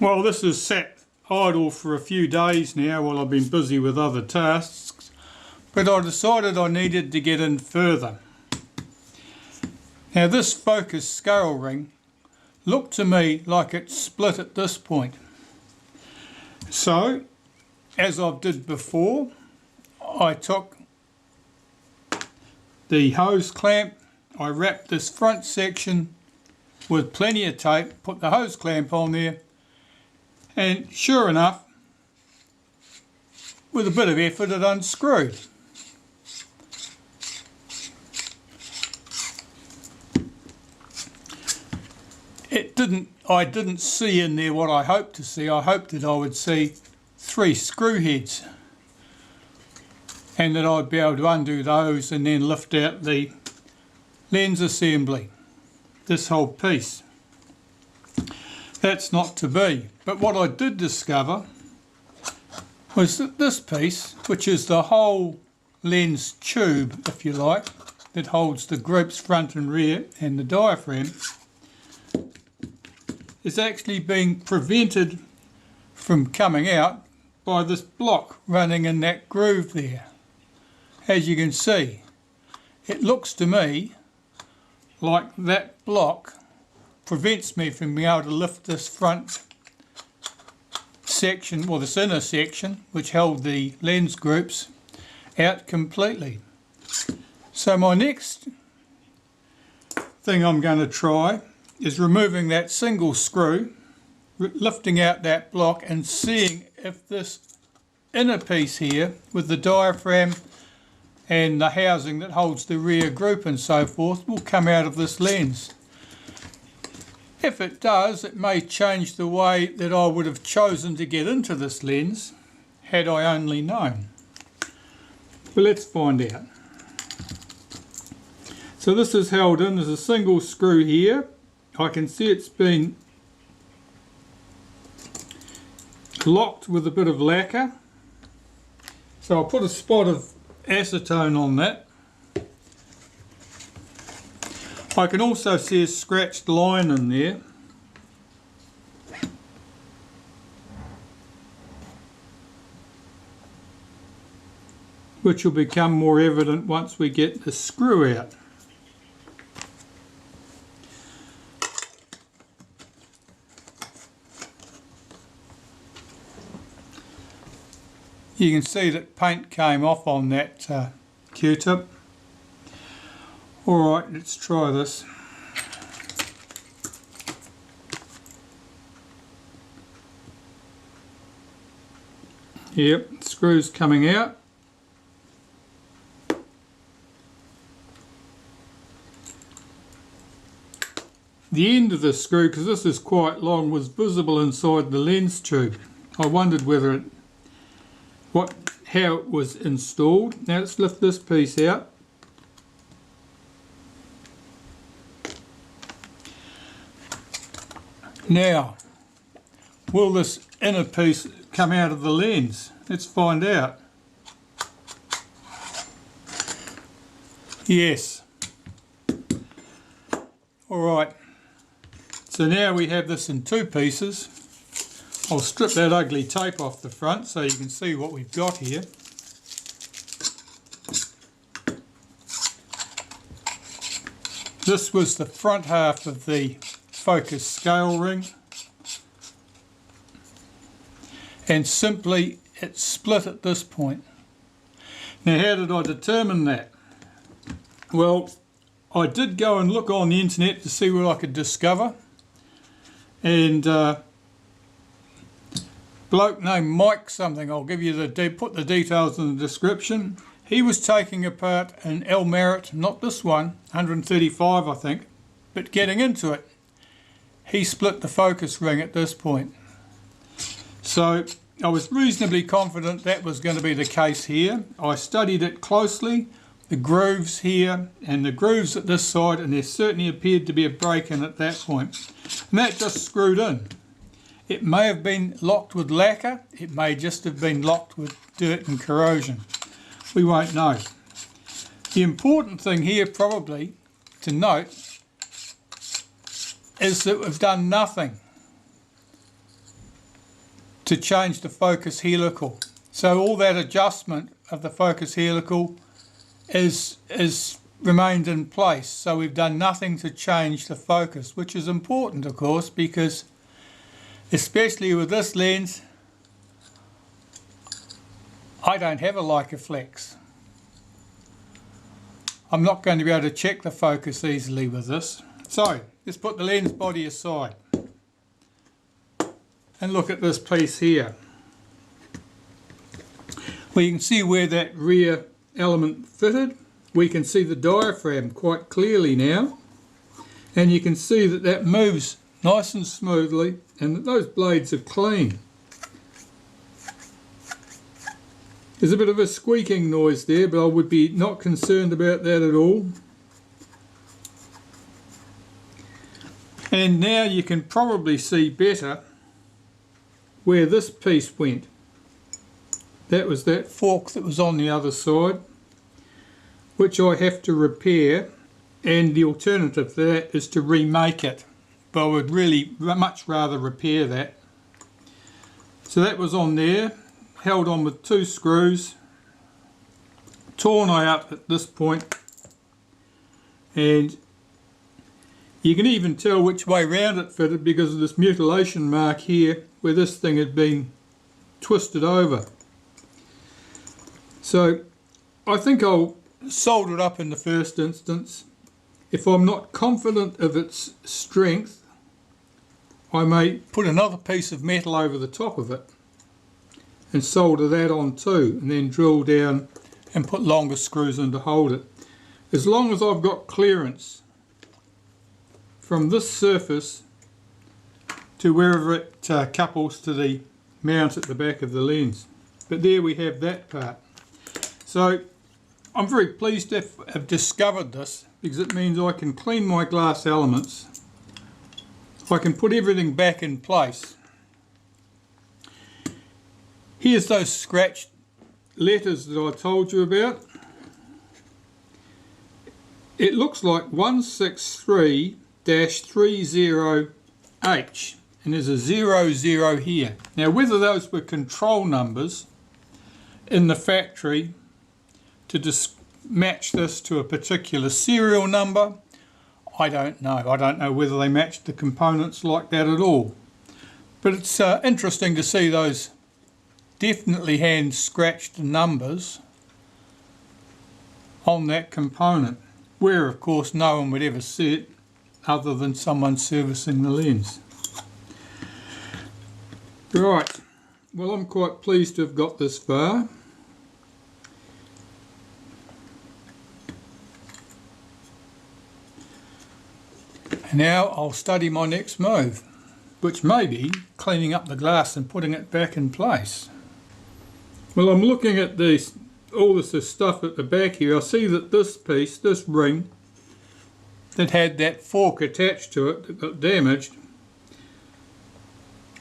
Well, this has sat idle for a few days now while I've been busy with other tasks, but I decided I needed to get in further. Now this focus scale ring looked to me like it split at this point. So, as I did before, I took the hose clamp, I wrapped this front section with plenty of tape, put the hose clamp on there, and sure enough, with a bit of effort it unscrewed. I didn't see in there what I hoped to see. I hoped that I would see 3 screw heads and that I'd be able to undo those and then lift out the lens assembly, this whole piece. That's not to be. But what I did discover was that this piece, which is the whole lens tube, if you like, that holds the groups front and rear and the diaphragm, is actually being prevented from coming out by this block running in that groove there. As you can see, it looks to me like that block prevents me from being able to lift this front section, or this inner section, which held the lens groups, out completely. So my next thing I'm going to try is removing that single screw, lifting out that block and seeing if this inner piece here with the diaphragm and the housing that holds the rear group and so forth will come out of this lens. If it does, it may change the way that I would have chosen to get into this lens had I only known. But let's find out. So this is held in, there's a single screw here. I can see it's been locked with a bit of lacquer. So I'll put a spot of acetone on that. I can also see a scratched line in there. Which will become more evident once we get the screw out. You can see that paint came off on that Q-tip. Alright, let's try this. Yep, screw's coming out. The end of the screw, because this is quite long, was visible inside the lens tube. I wondered whether it how it was installed. Now let's lift this piece out. Now, will this inner piece come out of the lens? Let's find out. Yes. Alright, so now we have this in 2 pieces. I'll strip that ugly tape off the front so you can see what we've got here. This was the front half of the focus scale ring, and simply it split at this point. Now how did I determine that? Well, I did go and look on the internet to see what I could discover, and bloke named Mike something, I'll give you put the details in the description. He was taking apart an Elmarit, not this one, 135 I think, but getting into it, he split the focus ring at this point. So I was reasonably confident that was going to be the case here. I studied it closely, the grooves here and the grooves at this side, and there certainly appeared to be a break in at that point. And that just screwed in. It may have been locked with lacquer, it may just have been locked with dirt and corrosion. We won't know. The important thing here probably to note is that we've done nothing to change the focus helical. So all that adjustment of the focus helical is remained in place. So we've done nothing to change the focus, which is important, of course, because especially with this lens, I don't have a Leica Flex. I'm not going to be able to check the focus easily with this. So let's put the lens body aside and look at this piece here. Well, you can see where that rear element fitted. We can see the diaphragm quite clearly now, and you can see that that moves nice and smoothly and that those blades are clean. There's a bit of a squeaking noise there, but I would be not concerned about that at all. And now you can probably see better where this piece went. That was that fork that was on the other side, which I have to repair, and the alternative to that is to remake it. But I would really much rather repair that. So that was on there, held on with 2 screws, torn out at this point, and you can even tell which way round it fitted because of this mutilation mark here where this thing had been twisted over. So I think I'll solder it up in the first instance. If I'm not confident of its strength, I may put another piece of metal over the top of it and solder that on too, and then drill down and put longer screws in to hold it. As long as I've got clearance from this surface to wherever it couples to the mount at the back of the lens. But there we have that part. So I'm very pleased to have discovered this, because it means I can clean my glass elements. I can put everything back in place. Here's those scratched letters that I told you about. It looks like 163-30H, and there's a 00 here. Now whether those were control numbers in the factory to match this to a particular serial number, I don't know. I don't know whether they matched the components like that at all. But it's interesting to see those definitely hand scratched numbers on that component, where of course no one would ever see it other than someone servicing the lens. Right, well, I'm quite pleased to have got this far. Now I'll study my next move, which may be cleaning up the glass and putting it back in place. Well, I'm looking at all this stuff at the back here. I see that this piece, this ring, that had that fork attached to it that got damaged,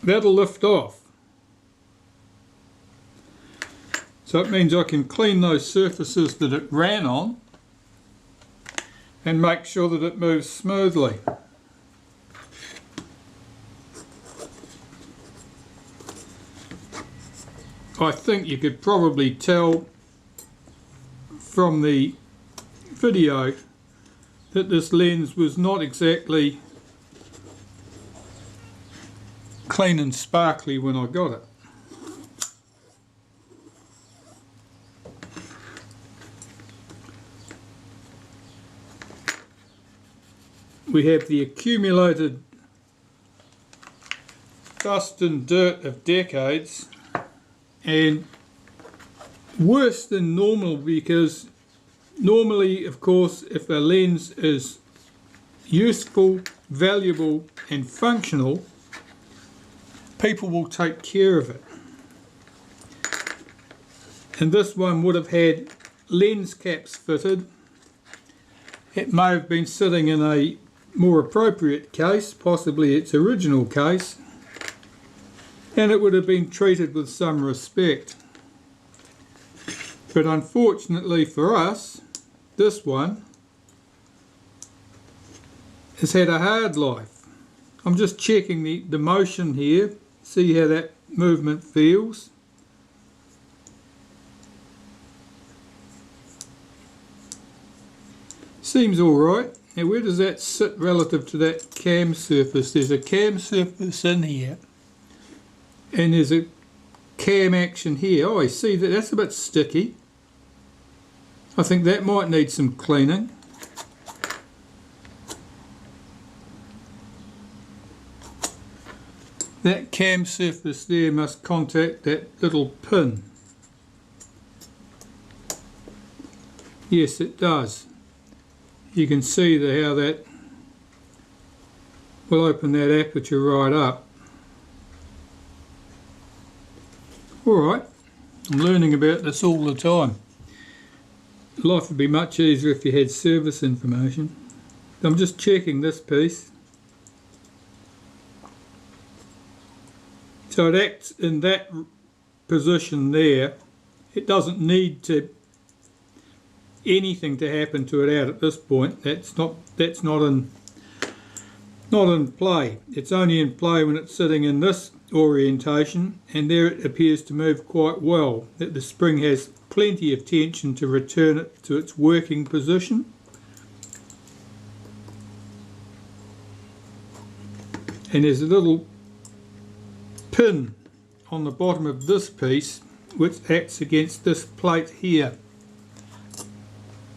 that'll lift off. So it means I can clean those surfaces that it ran on and make sure that it moves smoothly. I think you could probably tell from the video that this lens was not exactly clean and sparkly when I got it. We have the accumulated dust and dirt of decades, and worse than normal, because normally, of course, if a lens is useful, valuable and functional, people will take care of it. And this one would have had lens caps fitted. It may have been sitting in a more appropriate case, possibly its original case, and it would have been treated with some respect. But unfortunately for us, this one has had a hard life. I'm just checking the motion here, see how that movement feels. Seems alright. Now where does that sit relative to that cam surface? There's a cam surface in here and there's a cam action here. Oh, I see that that's a bit sticky. I think that might need some cleaning. That cam surface there must contact that little pin. Yes, it does. You can see how that will open that aperture right up. Alright, I'm learning about this all the time. Life would be much easier if you had service information. I'm just checking this piece. So it acts in that position there. It doesn't need anything to happen to it out at this point. That's not in play. It's only in play when it's sitting in this orientation, and there it appears to move quite well. That the spring has plenty of tension to return it to its working position. And there's a little pin on the bottom of this piece which acts against this plate here.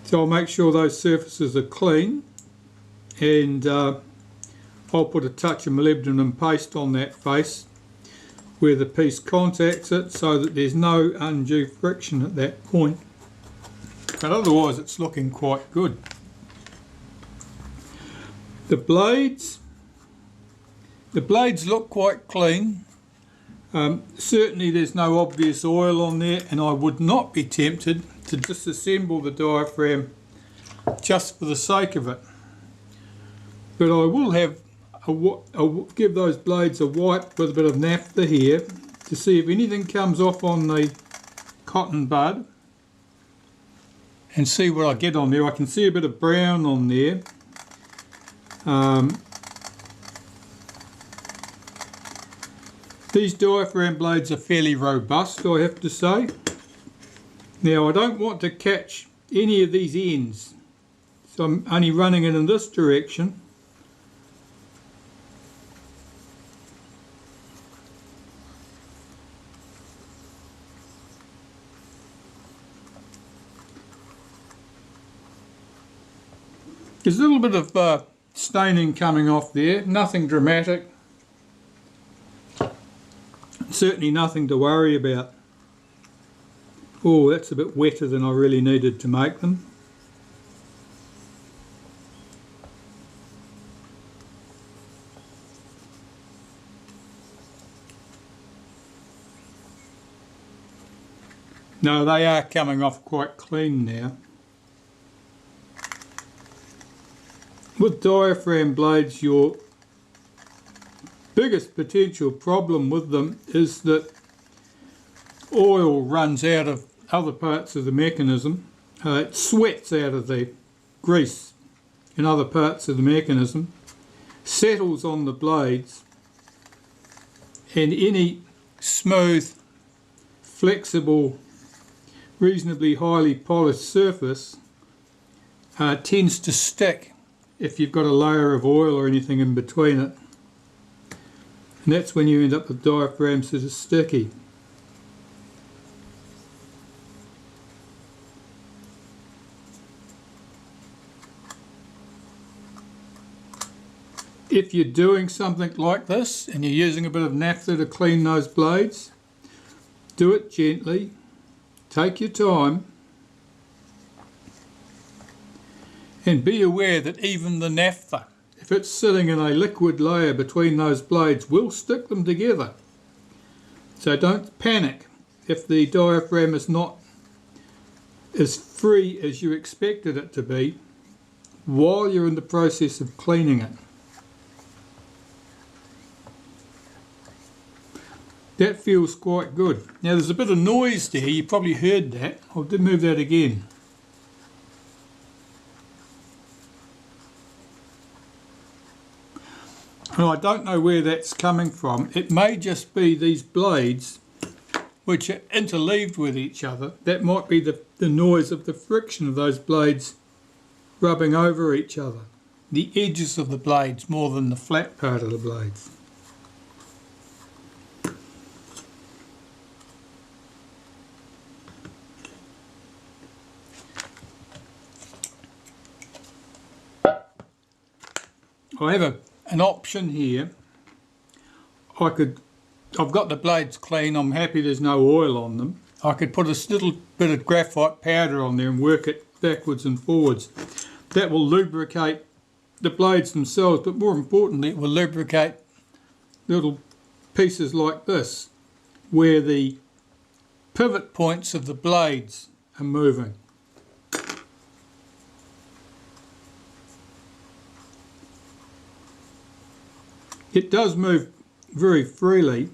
So I'll make sure those surfaces are clean, and I'll put a touch of molybdenum paste on that face where the piece contacts it so that there's no undue friction at that point. But otherwise it's looking quite good. The blades look quite clean. Certainly there's no obvious oil on there, and I would not be tempted to disassemble the diaphragm just for the sake of it. But I will have I'll give those blades a wipe with a bit of naphtha here to see if anything comes off on the cotton bud, and see what I get on there. I can see a bit of brown on there. These diaphragm blades are fairly robust, I have to say. Now I don't want to catch any of these ends, so I'm only running it in this direction. There's a little bit of staining coming off there, nothing dramatic. Certainly nothing to worry about. Oh, that's a bit wetter than I really needed to make them. No, they are coming off quite clean now. With diaphragm blades, your biggest potential problem with them is that oil runs out of other parts of the mechanism. It sweats out of the grease in other parts of the mechanism, settles on the blades, and any smooth, flexible, reasonably highly polished surface tends to stick if you've got a layer of oil or anything in between it. And that's when you end up with diaphragms that are sticky. If you're doing something like this and you're using a bit of naphtha to clean those blades, do it gently, take your time, and be aware that even the naphtha, if it's sitting in a liquid layer between those blades, will stick them together. So don't panic if the diaphragm is not as free as you expected it to be while you're in the process of cleaning it. That feels quite good. Now there's a bit of noise there, you probably heard that. I'll move that again. And I don't know where that's coming from. It may just be these blades which are interleaved with each other. That might be the noise of the friction of those blades rubbing over each other. The edges of the blades more than the flat part of the blades. I have an option here. I've got the blades clean, I'm happy there's no oil on them. I could put a little bit of graphite powder on there and work it backwards and forwards. That will lubricate the blades themselves, but more importantly it will lubricate little pieces like this where the pivot points of the blades are moving. It does move very freely.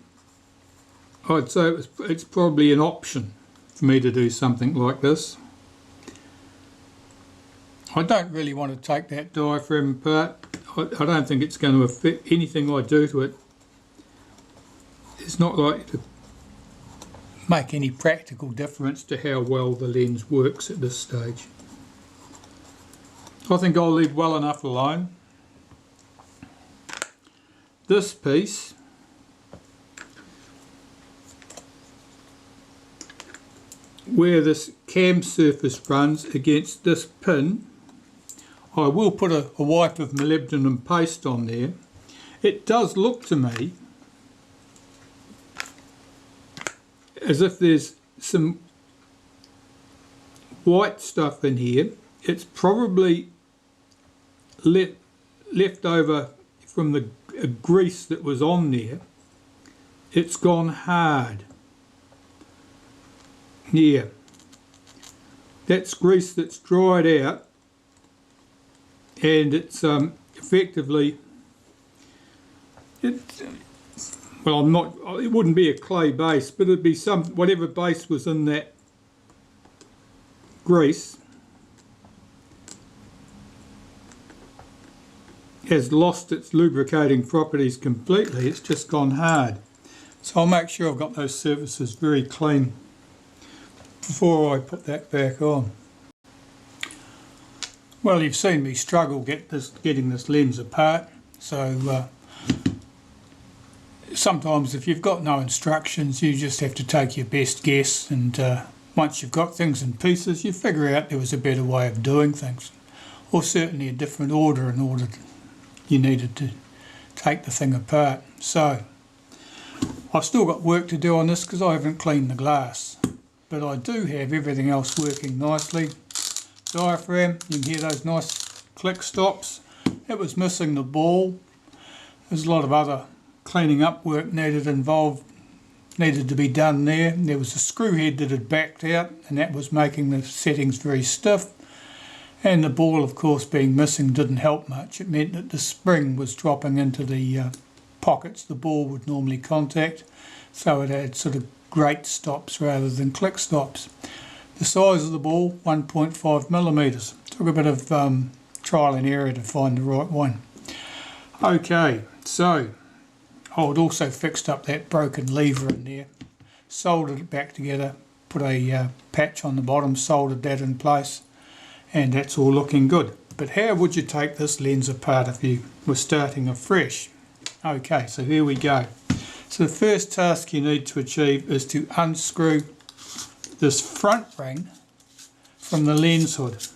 I'd say it's probably an option for me to do something like this. I don't really want to take that diaphragm apart. I don't think it's going to affect anything I do to it. It's not likely to make any practical difference to how well the lens works at this stage. I think I'll leave well enough alone. This piece where this cam surface runs against this pin, I will put a wipe of molybdenum paste on there. It does look to me as if there's some white stuff in here. It's probably left over from the grease that was on there. It's gone hard. Yeah, that's grease that's dried out, and it's effectively, it wouldn't be a clay base, but it'd be whatever base was in that grease has lost its lubricating properties completely. It's just gone hard. So I'll make sure I've got those surfaces very clean before I put that back on. Well, you've seen me struggle getting this lens apart, so sometimes if you've got no instructions you just have to take your best guess, and once you've got things in pieces you figure out there was a better way of doing things, or certainly a different order in order you needed to take the thing apart. So I've still got work to do on this because I haven't cleaned the glass. But I do have everything else working nicely. Diaphragm, you can hear those nice click stops. It was missing the ball. There's a lot of other cleaning up work needed to be done there. There was a screw head that had backed out and that was making the settings very stiff. And the ball, of course, being missing didn't help much. It meant that the spring was dropping into the pockets the ball would normally contact. So it had sort of grate stops rather than click stops. The size of the ball, 1.5 millimeters. Took a bit of trial and error to find the right one. Okay, so I had also fixed up that broken lever in there, soldered it back together, put a patch on the bottom, soldered that in place, and that's all looking good. But how would you take this lens apart if you were starting afresh? Okay, so here we go. So the first task you need to achieve is to unscrew this front ring from the lens hood.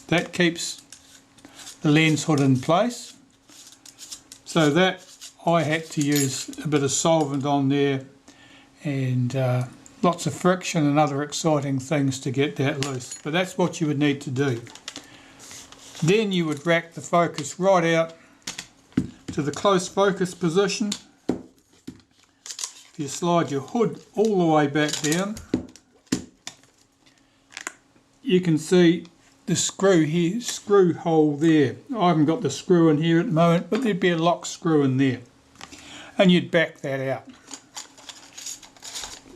That keeps the lens hood in place. So that I had to use a bit of solvent on there and lots of friction and other exciting things to get that loose. But that's what you would need to do. Then you would rack the focus right out to the close focus position. If you slide your hood all the way back down, you can see the screw hole there. I haven't got the screw in here at the moment, but there'd be a lock screw in there. And you'd back that out.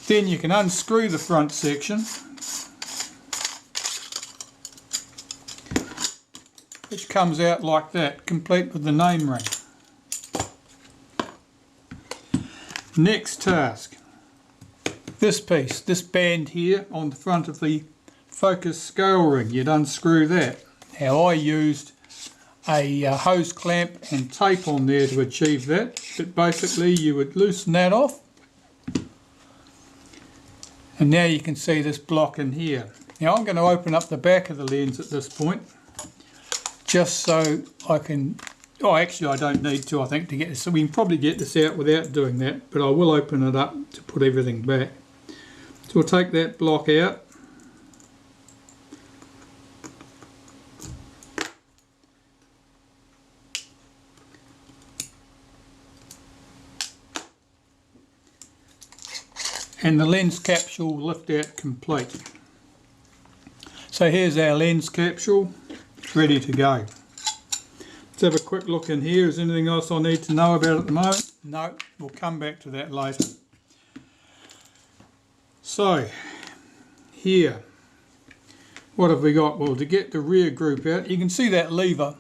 Then you can unscrew the front section, which comes out like that, complete with the name ring. Next task. This piece, this band here on the front of the focus scale ring, you'd unscrew that. Now I used a hose clamp and tape on there to achieve that, but basically you would loosen that off, and now you can see this block in here. Now I'm going to open up the back of the lens at this point, just so I can, oh actually I don't need to, I think, to get this, so we can probably get this out without doing that, but I will open it up to put everything back. So we'll take that block out. And the lens capsule will lift out complete. So here's our lens capsule, it's ready to go. Let's have a quick look in here. Is there anything else I need to know about it at the moment? No, we'll come back to that later. So, here, what have we got? Well, to get the rear group out, you can see that lever.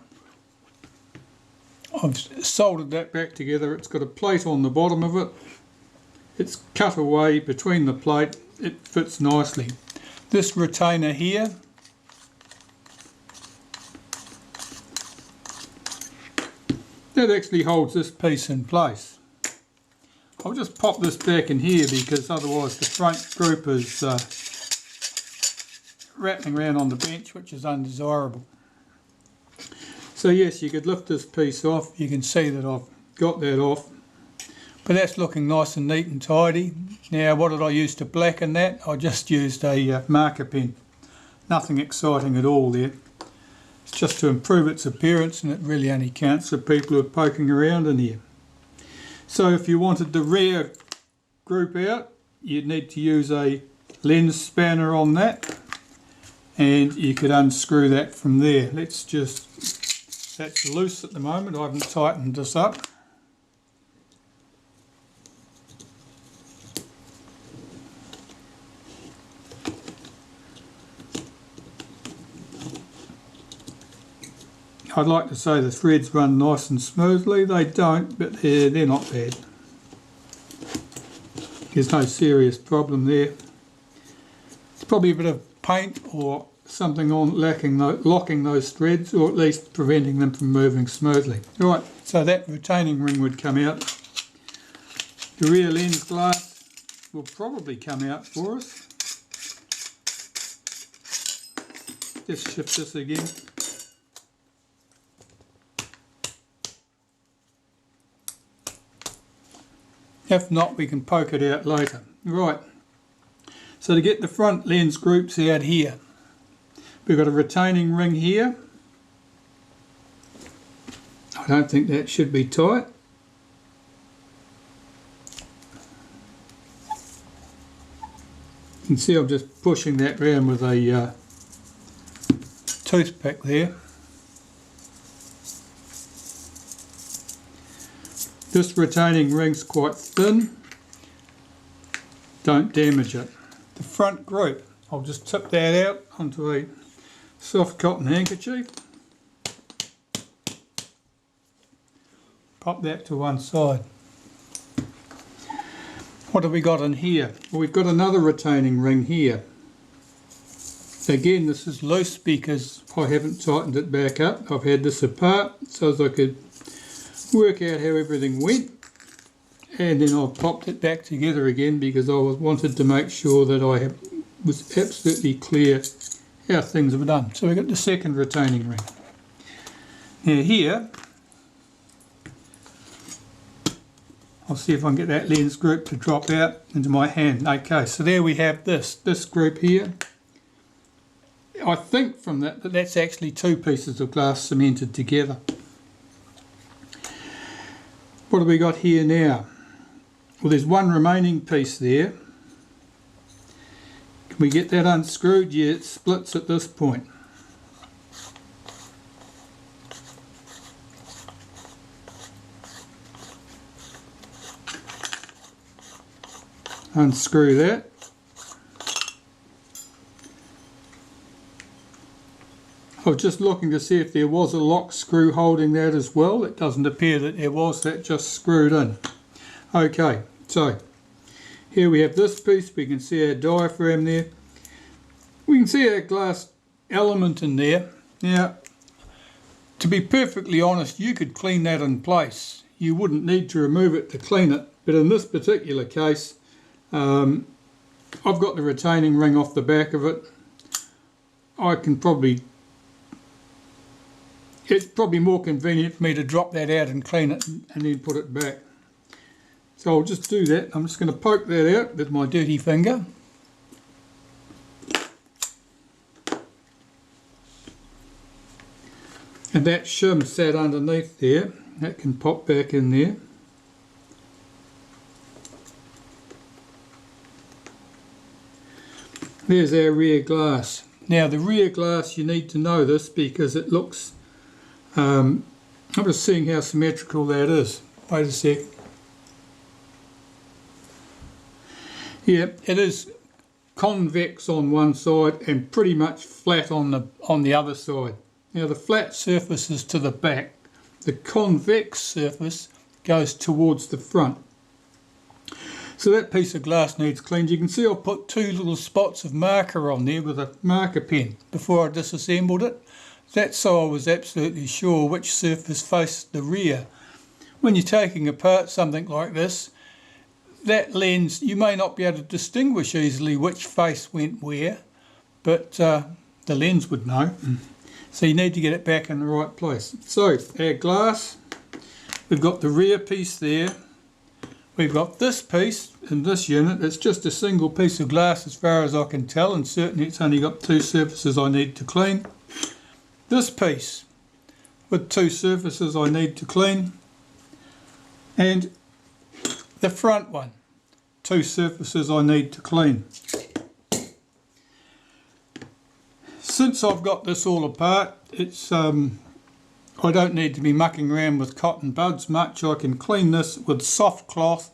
I've soldered that back together. It's got a plate on the bottom of it. It's cut away between the plate. It fits nicely. This retainer here, that actually holds this piece in place. I'll just pop this back in here because otherwise the front group is rattling around on the bench, which is undesirable. So yes, you could lift this piece off. You can see that I've got that off. But that's looking nice and neat and tidy. Now what did I use to blacken that? I just used a marker pen. Nothing exciting at all there. It's just to improve its appearance, and it really only counts for people who are poking around in here. So if you wanted the rear group out, you'd need to use a lens spanner on that, and you could unscrew that from there. Let's just, that's loose at the moment, I haven't tightened this up. I'd like to say the threads run nice and smoothly. They don't, but they're not bad. There's no serious problem there. It's probably a bit of paint or something on locking those threads, or at least preventing them from moving smoothly. Right, so that retaining ring would come out. The rear lens glass will probably come out for us. Just shift this again. If not, we can poke it out later. Right, so to get the front lens groups out here, we've got a retaining ring here. I don't think that should be tight. You can see I'm just pushing that round with a toothpick there. This retaining ring's quite thin. Don't damage it. The front group, I'll just tip that out onto a soft cotton handkerchief. Pop that to one side. What have we got in here? Well, we've got another retaining ring here. Again, this is loose because I haven't tightened it back up. I've had this apart so as I could work out how everything went, and then I've popped it back together again because I wanted to make sure that I was absolutely clear how things were done. So we've got the second retaining ring. Now here, I'll see if I can get that lens group to drop out into my hand. Okay, so there we have this group here. I think from that's actually two pieces of glass cemented together. What have we got here now? Well, there's one remaining piece there. Can we get that unscrewed? Yeah, it splits at this point. Unscrew that. I was just looking to see if there was a lock screw holding that as well. It doesn't appear that there was, that just screwed in. Okay, so So here we have this piece, we can see our diaphragm there. We can see our glass element in there. Now, to be perfectly honest, you could clean that in place. You wouldn't need to remove it to clean it, but in this particular case, I've got the retaining ring off the back of it. It's probably more convenient for me to drop that out and clean it and then put it back. So I'll just do that. I'm just going to poke that out with my dirty finger. And that shim sat underneath there. That can pop back in there. There's our rear glass. Now the rear glass, you need to know this because it looks, I'm just seeing how symmetrical that is. Wait a sec. Yeah, it is convex on one side and pretty much flat on the other side. Now the flat surface is to the back. The convex surface goes towards the front. So that piece of glass needs cleaned. You can see I've put two little spots of marker on there with a marker pen before I disassembled it. That's so I was absolutely sure which surface faced the rear. When you're taking apart something like this, that lens, you may not be able to distinguish easily which face went where, but the lens would know. So you need to get it back in the right place. So our glass, we've got the rear piece there. We've got this piece in this unit. It's just a single piece of glass as far as I can tell, and certainly it's only got two surfaces I need to clean. This piece with two surfaces I need to clean, and the front one, two surfaces I need to clean. Since I've got this all apart, it's I don't need to be mucking around with cotton buds much. I can clean this with soft cloth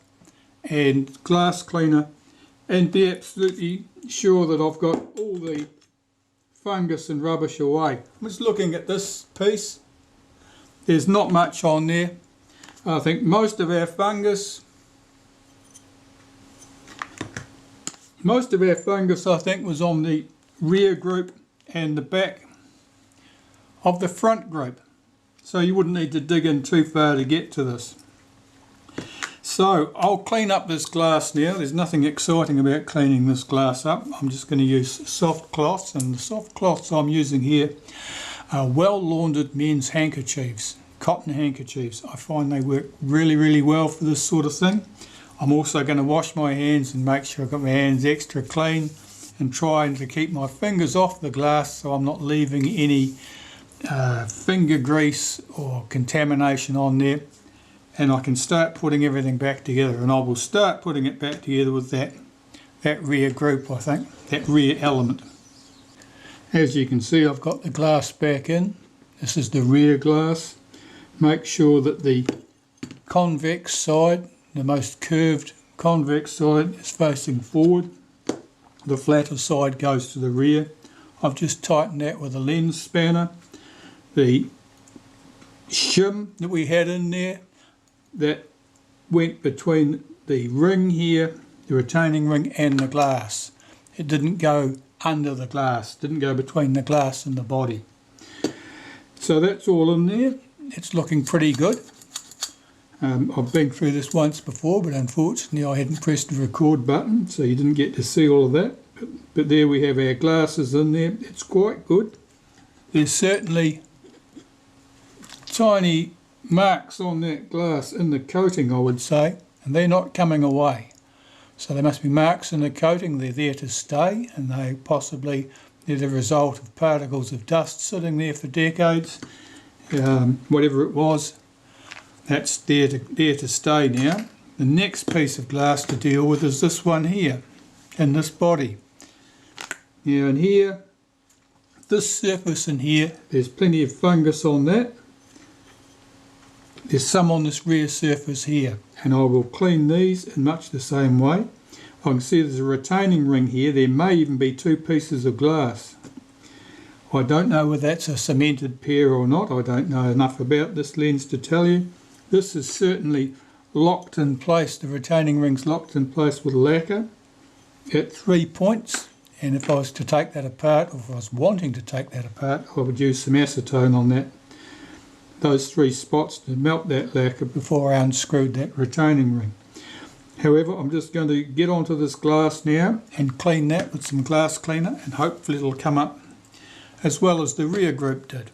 and glass cleaner and be absolutely sure that I've got all the fungus and rubbish away. I'm just looking at this piece. There's not much on there. I think most of our fungus I think was on the rear group and the back of the front group. So you wouldn't need to dig in too far to get to this. So I'll clean up this glass now. There's nothing exciting about cleaning this glass up. I'm just going to use soft cloths, and the soft cloths I'm using here are well laundered men's handkerchiefs, cotton handkerchiefs. I find they work really, really well for this sort of thing. I'm also going to wash my hands and make sure I've got my hands extra clean and trying to keep my fingers off the glass so I'm not leaving any finger grease or contamination on there, and I can start putting everything back together, and I will start putting it back together with that rear group, I think, that rear element. As you can see, I've got the glass back in. This is the rear glass. Make sure that the convex side, the most curved convex side, is facing forward. The flatter side goes to the rear. I've just tightened that with a lens spanner. The shim that we had in there, that went between the ring here, the retaining ring, and the glass. It didn't go under the glass, didn't go between the glass and the body. So that's all in there. It's looking pretty good. I've been through this once before, but unfortunately I hadn't pressed the record button, so you didn't get to see all of that. But there we have our glasses in there. It's quite good. There's certainly tiny marks on that glass in the coating, I would say, and they're not coming away. So there must be marks in the coating. They're there to stay, and they're the result of particles of dust sitting there for decades. Whatever it was, that's there to stay now. The next piece of glass to deal with is this one here, in this body. Now in here, this surface in here, there's plenty of fungus on that. There's some on this rear surface here, and I will clean these in much the same way. I can see there's a retaining ring here. There may even be two pieces of glass. I don't know whether that's a cemented pair or not. I don't know enough about this lens to tell you. This is certainly locked in place, the retaining ring's locked in place with lacquer at 3 points, and if I was to take that apart, or if I was wanting to take that apart, I would use some acetone on those 3 spots to melt that lacquer before I unscrewed that retaining ring. However, I'm just going to get onto this glass now and clean that with some glass cleaner, and hopefully it'll come up as well as the rear group did.